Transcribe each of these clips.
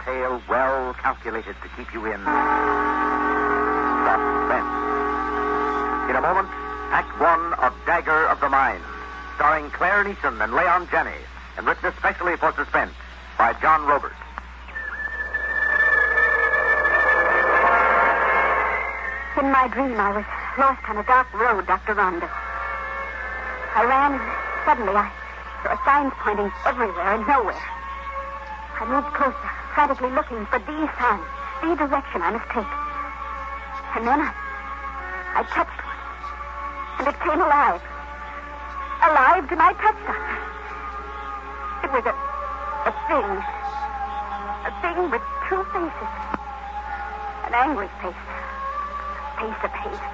tale well calculated to keep you in suspense. In a moment, Act One of Dagger of the Mind, starring Claire Neeson and Leon Janney, and written especially for suspense by John Robert. In my dream, I was lost on a dark road, Dr. Rondo. I ran, and suddenly I saw signs pointing everywhere and nowhere. I moved closer, frantically looking for the sign, the direction I must take. And then I touched one, and it came alive. Alive to my touch, Doctor. It was a thing with two faces. An angry face, a face of hate,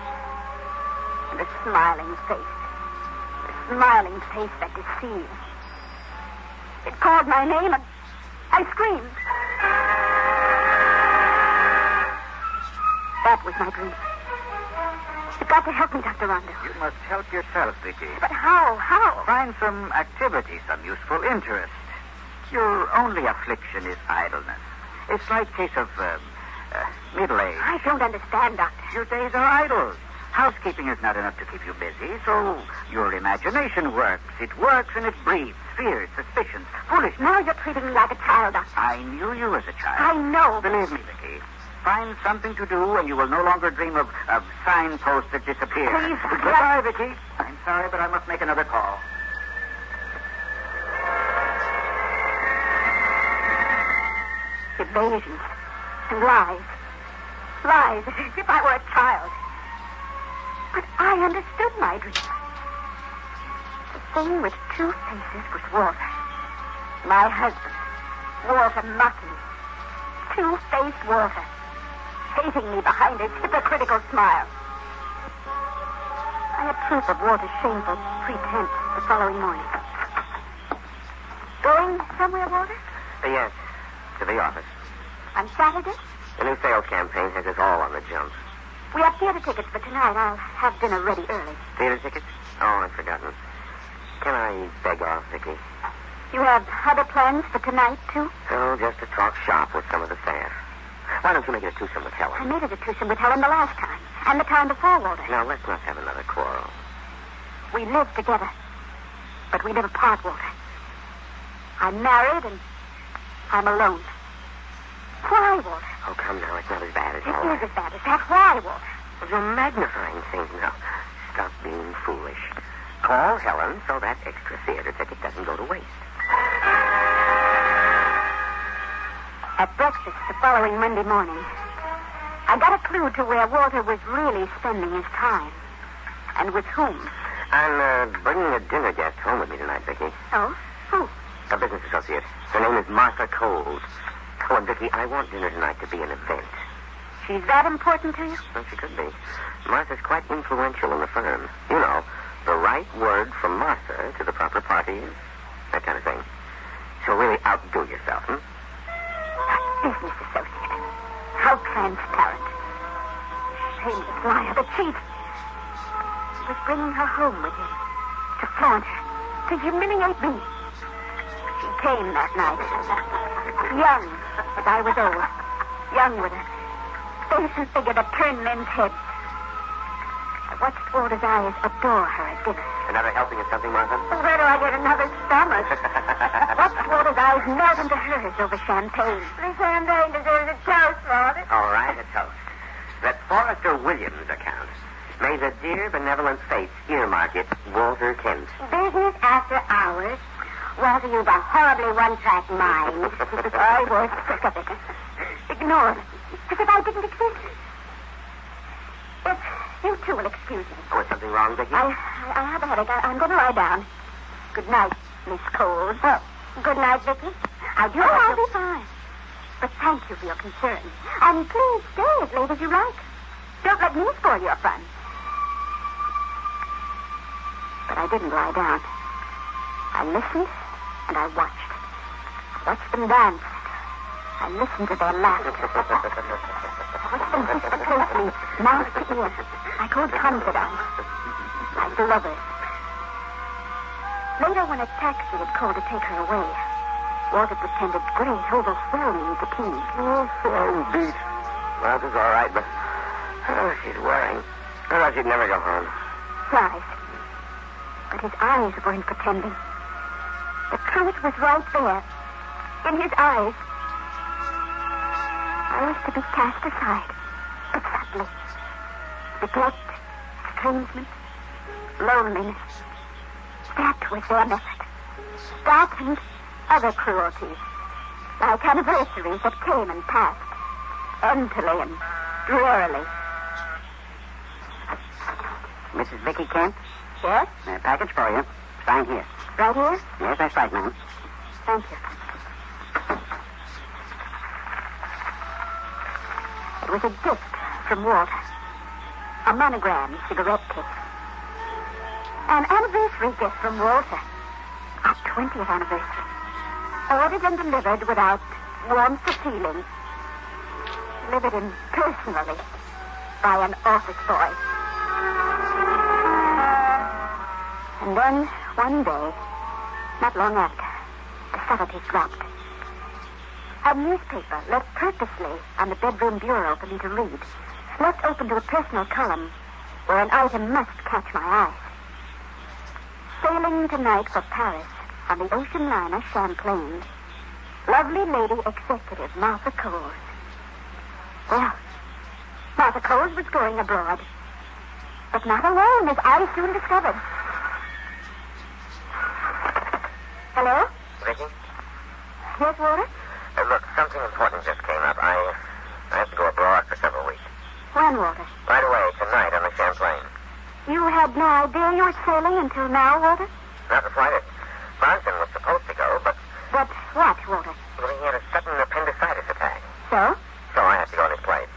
and a smiling face. A smiling face that deceived. It called my name, and I screamed. That was my dream. You've got to help me, Dr. Rondo. You must help yourself, Vicky. But how? How? Find some activity, some useful interest. Your only affliction is idleness. A slight case of middle age. I don't understand, Doctor. Your days are idle. Housekeeping is not enough to keep you busy, so your imagination works. It works and it breeds fears, suspicions, foolishness. Now you're treating me like a child, Doctor. I knew you as a child. I know. Believe me, Vicky. Find something to do, and you will no longer dream of signposts that disappear. Please, Doctor. Goodbye, Vicky. I'm sorry, but I must make another call. Evasions and lies. Lies, as if I were a child. But I understood my dream. The thing with two faces was Walter. My husband. Walter mocking me. Two-faced Walter. Hating me behind his hypocritical smile. I had proof of Walter's shameful pretense the following morning. Going somewhere, Walter? Yes, to the office. On Saturday? The new sales campaign has us all on the jump. We have theater tickets for tonight. I'll have dinner ready early. Theater tickets? Oh, I'd forgotten. Can I beg off, Vicky? You have other plans for tonight, too? Oh, just to talk shop with some of the staff. Why don't you make it a twosome with Helen? I made it a twosome with Helen the last time. And the time before, Walter. Now, let's not have another quarrel. We live together. But we live apart, Walter. I'm married and I'm alone. Why, Walter? Oh, come now. It's not as bad as It all is as bad as that. Why, Walter? Well, you're magnifying things now. Stop being foolish. Call Helen so that extra theater ticket doesn't go to waste. At breakfast the following Monday morning, I got a clue to where Walter was really spending his time. And with whom. I'm bringing a dinner guest home with me tonight, Vicky. Oh? Who? A business associate. Her name is Martha Coles. Oh, and Vicky, I want dinner tonight to be an event. She's that important to you? Well, she could be. Martha's quite influential in the firm. You know, the right word from Martha to the proper parties, that kind of thing. She'll really outdo yourself, A business associate. How transparent. Shameless liar, the cheat. He was bringing her home with him. To flaunt her. To humiliate me. She came that night. Young, as I was old. Young with a face and figure that turned men's heads. I watched Walter's eyes adore her at dinner. Another helping of something, Martha? Where do I get another stomach? Watched Walter's eyes melt into hers over champagne. The champagne deserves a toast, Walter. All right, a toast. That Forrester Williams account. May the dear benevolent fates earmark it Walter Kent. Business after hours. Walter, you've a horribly one-track mind. I was sick of it. Ignored. As if I didn't exist. If you two will excuse me. Oh, is something wrong, Vicky? I have a headache. I'm going to lie down. Good night, Miss Coles. Oh, good night, Vicky. I do I'll be fine. But thank you for your concern. And please stay as late as you like. Don't let me spoil your fun. But I didn't lie down. I listened and I watched. Watched them dance. I listened to their laughter. I watched them whisper closely, mouth to ear, like old confidants, like lovers. Later, when a taxi had called to take her away, Walter pretended great, overwhelming fatigue. I'm beat. Martha's all right, but she's worrying. I thought she'd never go home. Lies. But his eyes weren't pretending. The truth was right there. In his eyes. I was to be cast aside. But sadly. Neglect, estrangement, loneliness. That was their method. That and other cruelties. Like anniversaries that came and passed. Emptily and drearily. Mrs. Vicky Kent? Yes? A package for you. Sign here. Right here? Yes, that's right, ma'am. Thank you. It was a gift from Walter. A monogram cigarette case. An anniversary gift from Walter. Our 20th anniversary. Ordered and delivered without warmth or feeling. Delivered impersonally by an office boy. And then, one day, not long after, the subtlety dropped. A newspaper left purposely on the bedroom bureau for me to read, left open to a personal column where an item must catch my eye. Sailing tonight for Paris on the ocean liner Champlain, lovely lady executive Martha Coles. Well, Martha Coles was going abroad, but not alone, as I soon discovered. Hello? Vicky? Yes, Walter? Look, something important just came up. I have to go abroad for several weeks. When, Walter? Right away, tonight on the Champlain. You had no idea you were sailing until now, Walter? Not the slightest. Bronson was supposed to go, but But what, Walter? well, he had a sudden appendicitis attack. So? So I have to go in his place.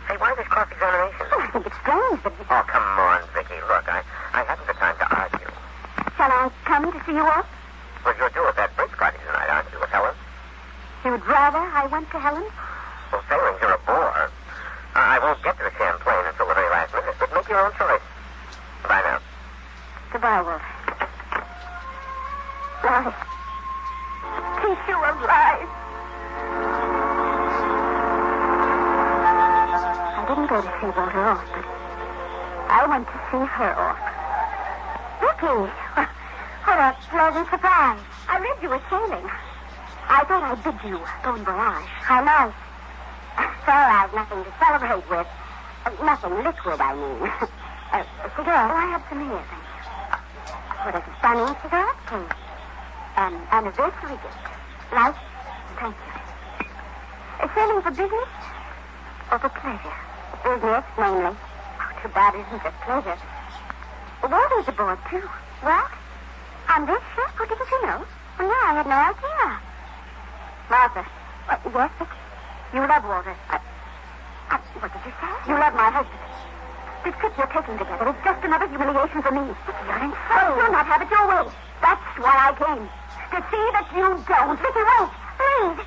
Hey, why this cross-examination? Well, I think it's strange, but Oh, come on, Vicky. Look, I haven't the time to argue. shall I come to see you off? Well, you're due at that bridge party tonight, aren't you, with Helen? You would rather I went to Helen? Well, sailing's a bore. I won't get to the Champlain until the very last minute, but make your own choice. Bye now. Goodbye, Walter. Lies. Tissue of lies. I didn't go to see Walter off, but I went to see her off. Vicky! What a pleasant surprise. I read you were sailing. I thought I'd bid you bon voyage. How nice. So I've nothing to celebrate with. Nothing liquid, I mean. A cigarette? I have some here, thank you. What a stunning cigarette case. An anniversary gift. Right? Thank you. Sailing for business or for pleasure? Business, mainly. Oh, too bad it isn't just pleasure. Walter's aboard, too. What? On this ship? Oh, didn't you know? Well, no, I had no idea. Martha. Yes, Vic? You love Walter. What did you say? You love my husband. This trip you're taking together is just another humiliation for me. You're insane. You'll not have it your way. That's why I came. To see that you don't. Vicky, wait. Please.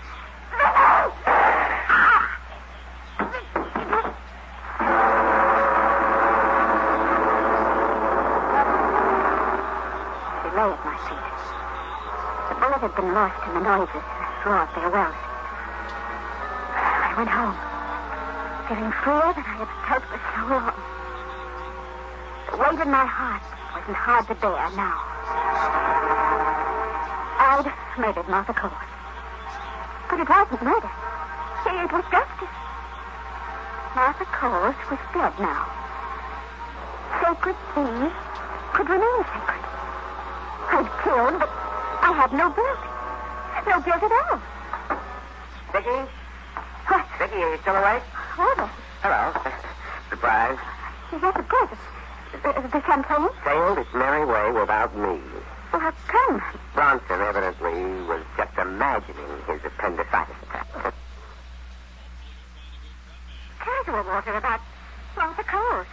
She lay at my feet. The bullet had been lost in the noises and the straw farewells. I went home, feeling freer than I had felt for so long. The weight in my heart wasn't hard to bear now. I'd murdered Martha Coles. But it wasn't murder. It was justice. Martha Coles was dead now. Sacred things could remain sacred. I'd killed, but I had no guilt. No guilt at all. Vicky? What? Vicky, are you still awake? Walter? Hello. Surprise. Yes, of course. The Champlain? Sailed its merry way without me. Well, how come? Bronson evidently was just imagining his appendicitis attack. Casual, Walter, about Martha Coles.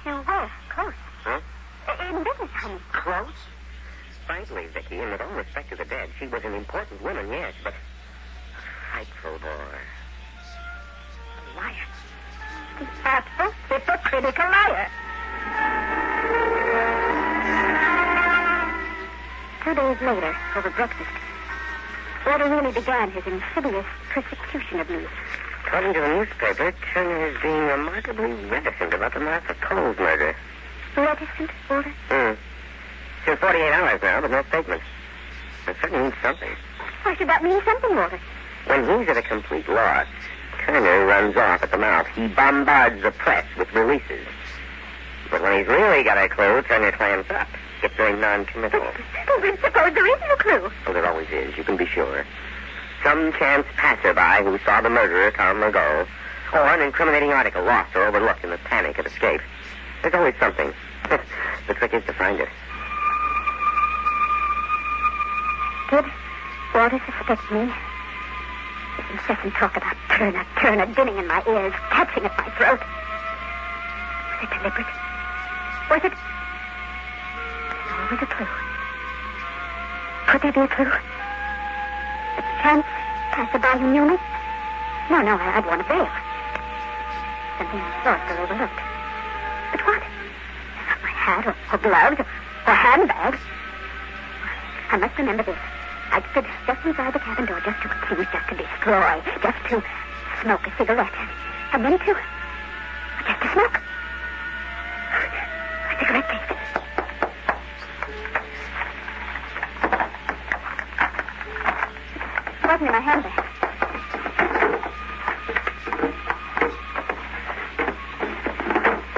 You were close. Huh? In business, honey. Close? Frankly, Vicky, in all respect to the dead, she was an important woman, yes, but a frightful bore. A liar. The artful, hypocritical liar. 2 days later, over breakfast, Walter really began his amphibious persecution of me. According to the newspaper, Turner is being remarkably reticent about the Martha Coles murder. Reticent, Walter? Still 48 hours now, but no statement. It certainly means something. Why should that mean something, Walter? When he's at a complete loss, Turner runs off at the mouth. He bombards the press with releases. But when he's really got a clue, Turner clams up. Gets very non-committal. But suppose there is no clue. Oh, there always is, you can be sure. Some chance passerby who saw the murderer come or go, or an incriminating article lost or overlooked in the panic of escape. There's always something. The trick is to find it. Did Walter suspect me? This incessant talk about Turner, dinning in my ears, catching at my throat. Was it deliberate? Was it... Or was a clue? Could there be a clue? A chance passerby who knew me? No, I'd worn a veil. Something lost or overlooked. But what? Not my hat or gloves or handbag. I must remember this. I'd stood just inside the cabin door just to accuse, just to destroy, just to smoke a cigarette. And then just to smoke. A cigarette case. It wasn't in my handbag.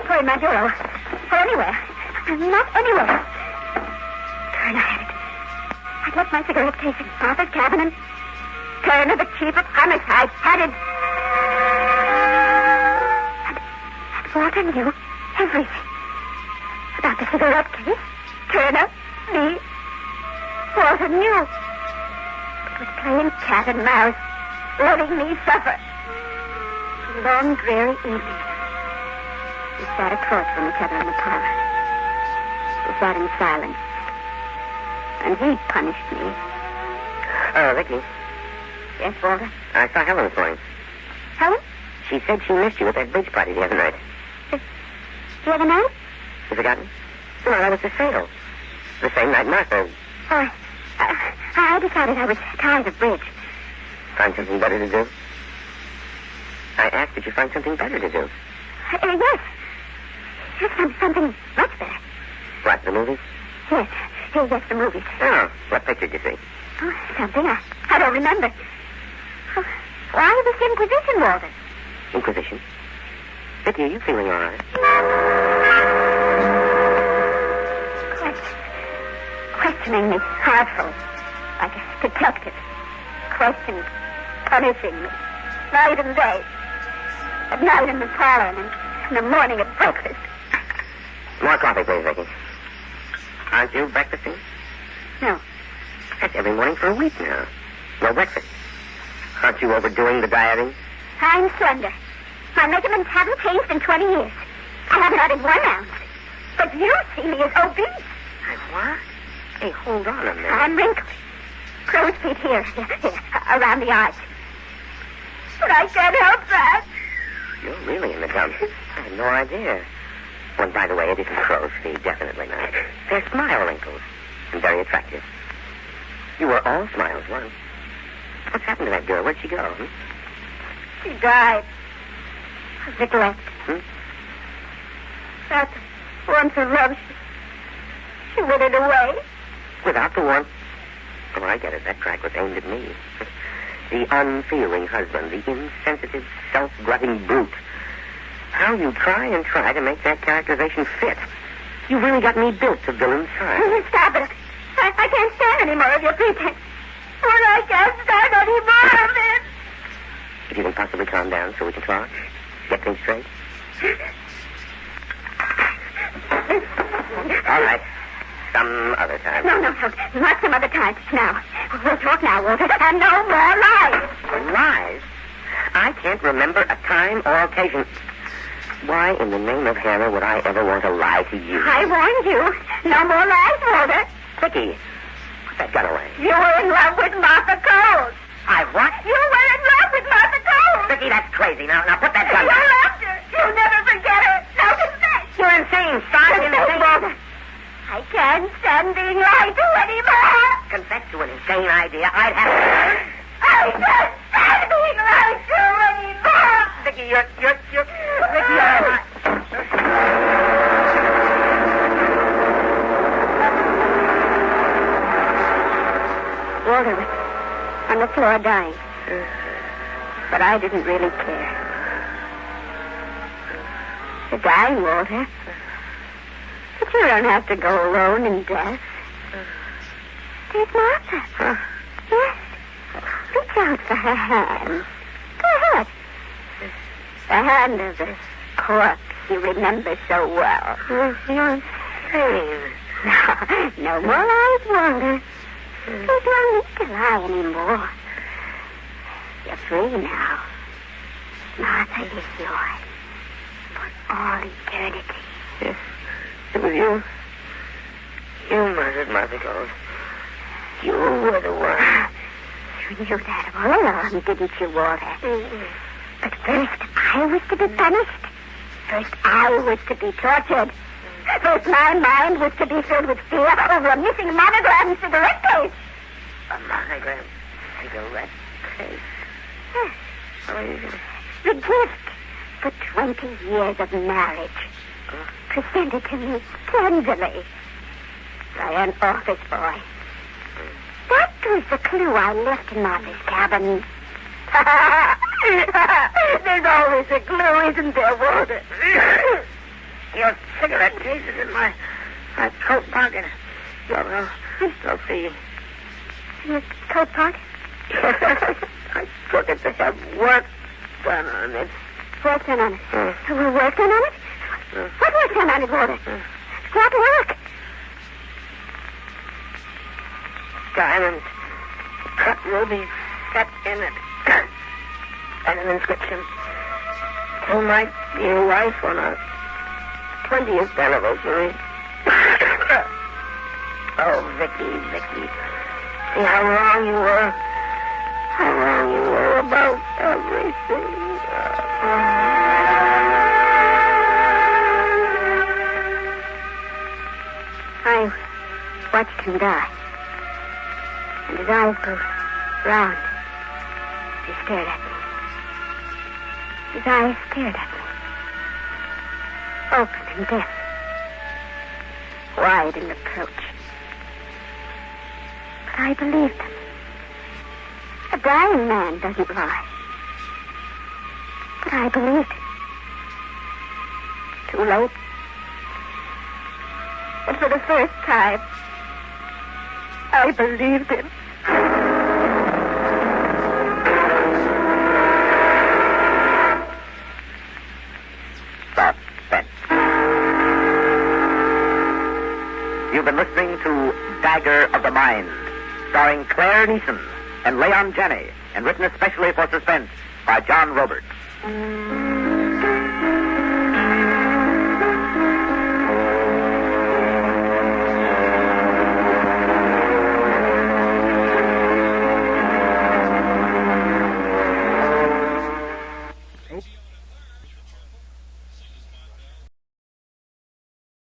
Or in my bureau. Or anywhere. Not anywhere. Turner had it. I'd left my cigarette case in Martha's cabin, and Turner, the chief of homicide, had it. And Walter knew everything. About the cigarette case, Turner, me, Walter knew. But was playing cat and mouse, letting me suffer. A long, dreary evening. We sat across from each other in the parlor. We sat in silence. And he punished me. Vicky. Yes, Walter? I saw Helen this morning. Helen? She said she missed you at that bridge party the other night. The other night? You forgotten? No, that was the sale. The same night Martha... Oh, I decided I was tired of bridge. Find something better to do? I asked, did you find something better to do? Yes. Something much better. What, the movies? Yes, the movies. Oh, what picture did you see? Oh, something I don't remember. Oh, why this Inquisition, Walter? Inquisition? Vicky, are you feeling all right? Questioning me artfully, like a detective. Questions, punishing me, night and day. At night in the parlor and in the morning at breakfast. More coffee, please, Vicky. Aren't you breakfasting? No. That's every morning for a week now. No breakfast. Aren't you overdoing the dieting? I'm slender. My measurements haven't changed in 20 years. I haven't added 1 ounce. But you see me as obese. What? Hey, hold on a minute. I'm wrinkly. Crow's feet here, around the eyes. But I can't help that. You're really in the dumps. I had no idea. Well, by the way, it isn't crow's feet, definitely not. They're smile wrinkles, and very attractive. You were all smiles once. What's happened to that girl? Where'd she go? She died. Of neglect. That once of love, she withered away. Without the warmth? Oh, I get it. That crack was aimed at me. The unfeeling husband, the insensitive, self-glutting brute. How you try to make that characterization fit. You really got me built to villain's side. Stop it. I can't stand any more of your pretense. Or I can't stand any more of it. If you can possibly calm down so we can talk, get things straight. All right. Some other time. No. Not some other time. Now. We'll talk now, Walter. And no more lies. Lies? I can't remember a time or occasion. Why in the name of Hannah would I ever want to lie to you? I warned you. No more lies, Walter. Vicky, put that gun away. You were in love with Martha Coles. I what? You were in love with Martha Coles. Vicky, that's crazy. Now put that gun You down. loved her. You'll never forget her. Now confess. You're insane, Stark. Walter. I can't stand being lied to anymore. Confess to an insane idea. I'd have to... Vicky, you're Vicky. Walter was on the floor dying. But I didn't really care. You're dying, Walter. But you don't have to go alone in death. There's Martha. Yes. Reach out for her hand. Go ahead. The hand of the corpse you remember so well. You're insane. No more lies, Walter. You don't need to lie anymore. You're free now. Martha is yours. For all eternity. Yes. It was you. You murdered Martha Gold. You were the one. You knew that all along, didn't you, Walter? But first I was to be punished. First I was to be tortured. First my mind was to be filled with fear over a missing monogram cigarette case. A monogram cigarette case? Yes. Oh, The gift for 20 years of marriage. Presented to me tenderly by an office boy. That was the clue I left in Martha's cabin. There's always a clue, isn't there, Walter? Your cigarette case is in my coat pocket. I'll see. Your coat pocket? I took it to have work done on it. Work done on it? Work done on it? What work done on it, Walter? What work? Diamonds. Cut rubies set in it. And an inscription. To my dear wife on our 20th anniversary. Oh, Vicky. See how wrong you were. How wrong you were about everything. I watched him die. And his eyes grew round. He stared at me. His eyes stared at me. Open and dim. Wide in approach. But I believed him. A dying man doesn't lie. But I believed him. Too late. But for the first time, I believed him. Suspense. You've been listening to Dagger of the Mind, starring Claire Neeson and Leon Janney, and written especially for Suspense by John Roberts.